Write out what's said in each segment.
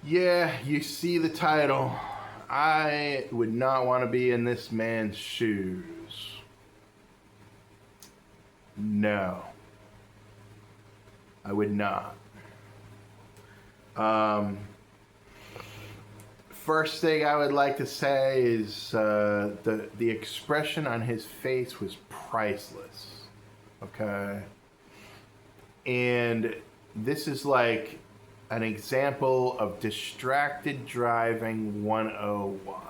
Yeah, you see the title. I would not want to be in this man's shoes. No, I would not. First thing I would like to say is the expression on his face was priceless. Okay, and this is like an example of distracted driving 101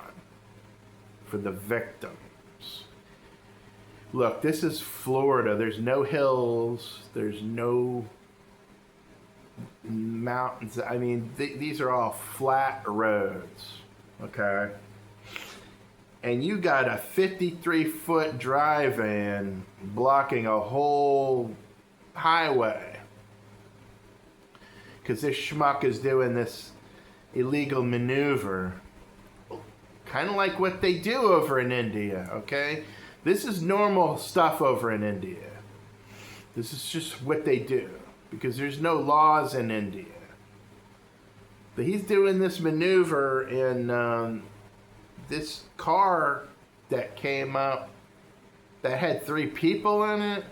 for the victims. Look, this is Florida. There's no hills. There's no mountains. I mean, these are all flat roads, okay? And you got a 53-foot dry van blocking a whole highway because this schmuck is doing this illegal maneuver, kind of like what they do over in India, okay? This is normal stuff over in India. This is just what they do because there's no laws in India. But he's doing this maneuver in this car that came up that had 3 people in it.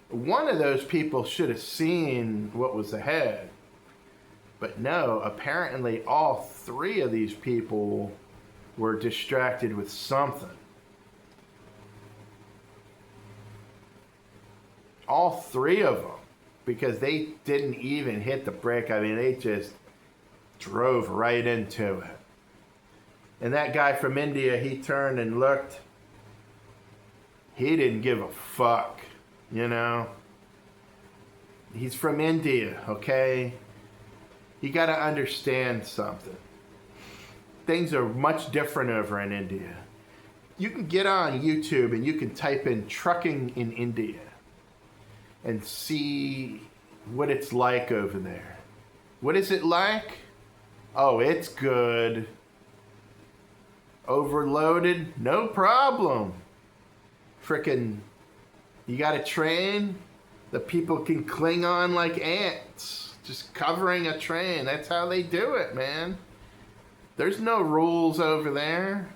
One of those people should have seen what was ahead. But no, apparently all 3 of these people were distracted with something. All 3 of them, because they didn't even hit the brake. I mean, they just drove right into it. And that guy from India, he turned and looked. He didn't give a fuck, you know. He's from India, okay? You got to understand something. Things are much different over in India. You can get on YouTube and you can type in trucking in India and see what it's like over there. What is it like? Oh, it's good. Overloaded? No problem. Frickin', you got a train? The people can cling on like ants. Just covering a train. That's how they do it, man. There's no rules over there.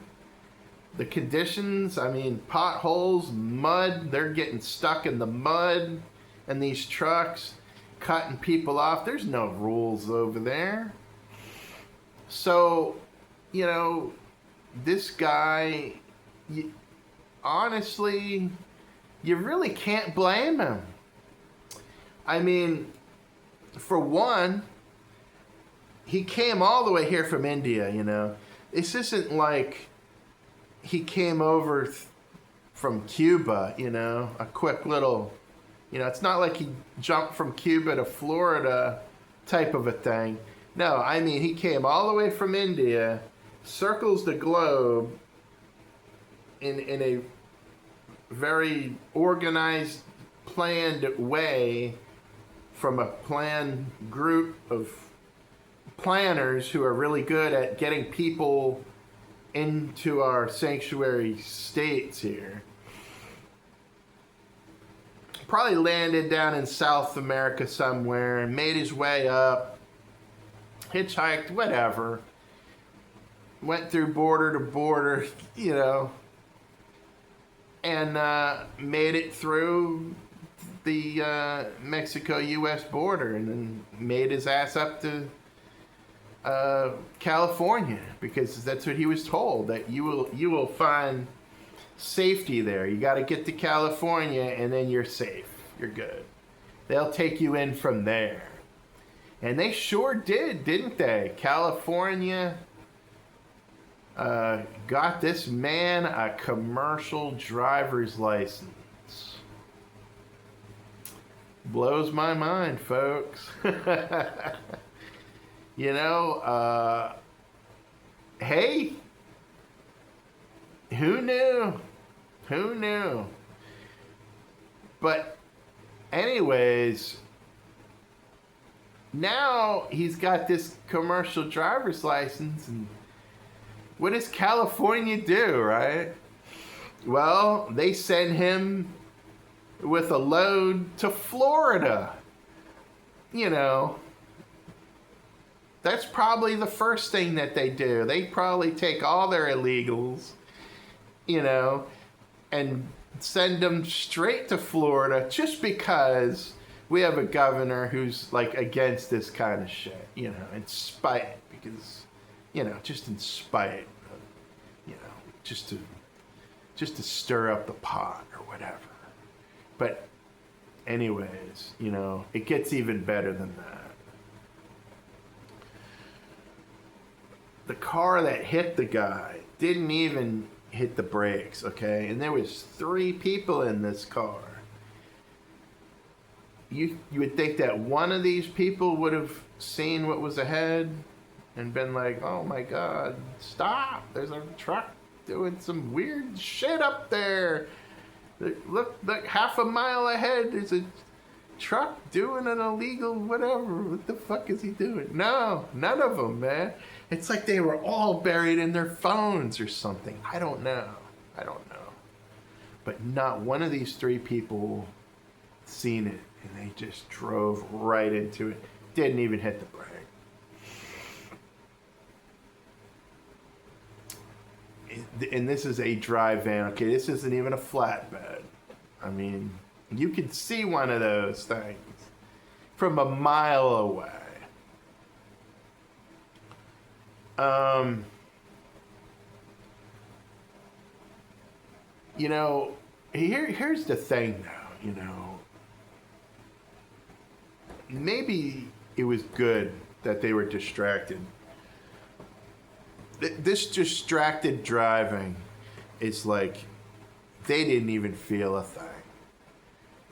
The conditions, I mean, potholes, mud, they're getting stuck in the mud. And these trucks cutting people off. There's no rules over there. So, you know, this guy, honestly, you really can't blame him. I mean, for one, he came all the way here from India, you know. This isn't like he came over from Cuba, you know, a quick little, you know, it's not like he jumped from Cuba to Florida type of a thing. No, I mean, he came all the way from India, circles the globe in a very organized, planned way from a planned group of planners who are really good at getting people into our sanctuary states here. Probably landed down in South America somewhere and made his way up, hitchhiked, whatever. Went through border to border, you know, and made it through the Mexico-U.S. border and then made his ass up to California because that's what he was told, that you will find safety there. You got to get to California and then you're safe. You're good. They'll take you in from there. And they sure did, didn't they? California got this man a commercial driver's license. Blows my mind, folks. You know, hey, who knew? Who knew? But anyways, now he's got this commercial driver's license, and what does California do, right? Well, they send him with a load to Florida. You know, That's probably the first thing that they do. They probably take all their illegals, you know, and send them straight to Florida just because we have a governor who's like against this kind of shit, you know, in spite, because, you know, just in spite, you know, just to stir up the pot or whatever. But anyways, you know, it gets even better than that. The car that hit the guy didn't even hit the brakes, okay? And there was 3 people in this car. You would think that one of these people would have seen what was ahead and been like, oh my God, stop. There's a truck doing some weird shit up there. Look, half a mile ahead, there's a truck doing an illegal whatever. What the fuck is he doing? No, none of them, man. It's like they were all buried in their phones or something. I don't know. But not one of these 3 people seen it, and they just drove right into it. Didn't even hit the brake. And this is a dry van. Okay, this isn't even a flatbed. I mean, you could see one of those things from a mile away. You know, here's the thing now, you know. Maybe it was good that they were distracted. This distracted driving is like they didn't even feel a thing.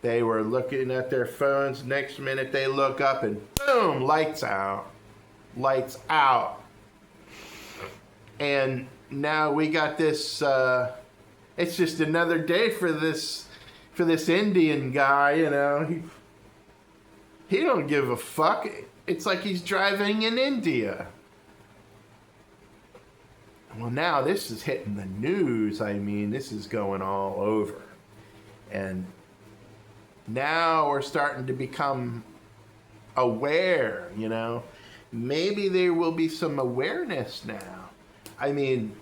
They were looking at their phones. Next minute they look up and boom, lights out. Lights out. And now we got this, it's just another day for this Indian guy, you know. He don't give a fuck. It's like he's driving in India. Well, now this is hitting the news. I mean, this is going all over. And now we're starting to become aware, you know. Maybe there will be some awareness now. I mean,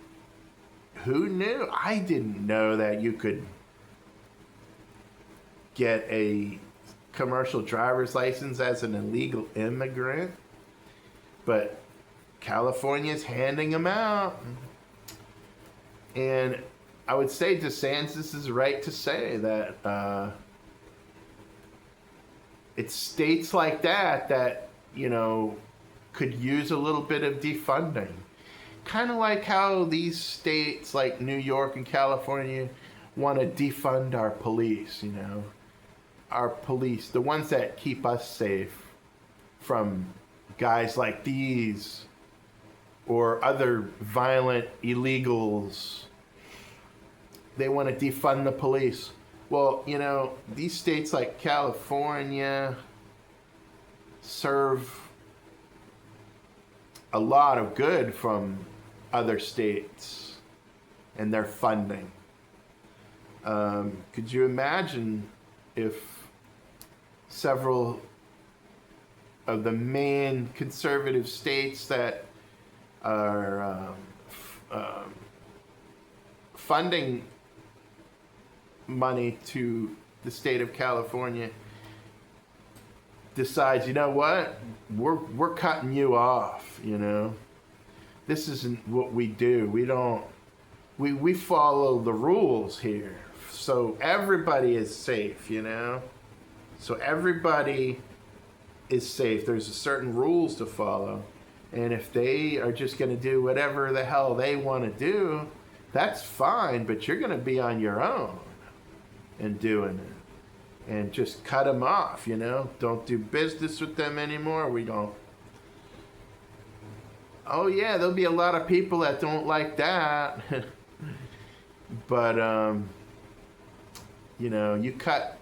who knew? I didn't know that you could get a commercial driver's license as an illegal immigrant. But California's handing them out. And I would say DeSantis is right to say that it's states like that, you know, could use a little bit of defunding. Kind of like how these states like New York and California want to defund our police, you know. Our police, the ones that keep us safe from guys like these or other violent illegals. They want to defund the police. Well, you know, these states like California serve a lot of good from other states and their funding. Could you imagine if several of the main conservative states that are funding money to the state of California decides, you know what, we're cutting you off, you know. This isn't what we do. We follow the rules here. So everybody is safe, you know. So everybody is safe. There's certain rules to follow. And if they are just going to do whatever the hell they want to do, that's fine, but you're going to be on your own and doing it. And just cut them off, you know. Don't do business with them anymore. We don't. Oh, yeah, there'll be a lot of people that don't like that. But, you know, you cut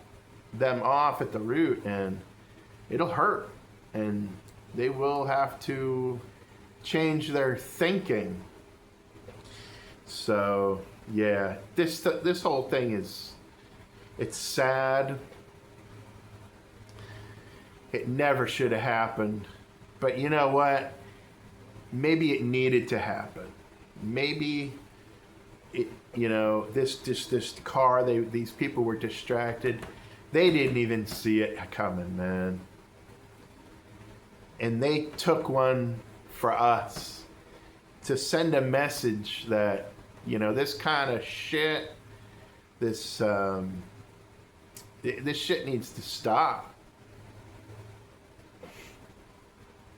them off at the root and it'll hurt. And they will have to change their thinking. So, yeah, this whole thing is, it's sad. It never should have happened. But you know what? maybe it needed to happen. Maybe it, this car, these people were distracted. They didn't even see it coming, man. And they took one for us to send a message that, this kind of shit, this shit needs to stop.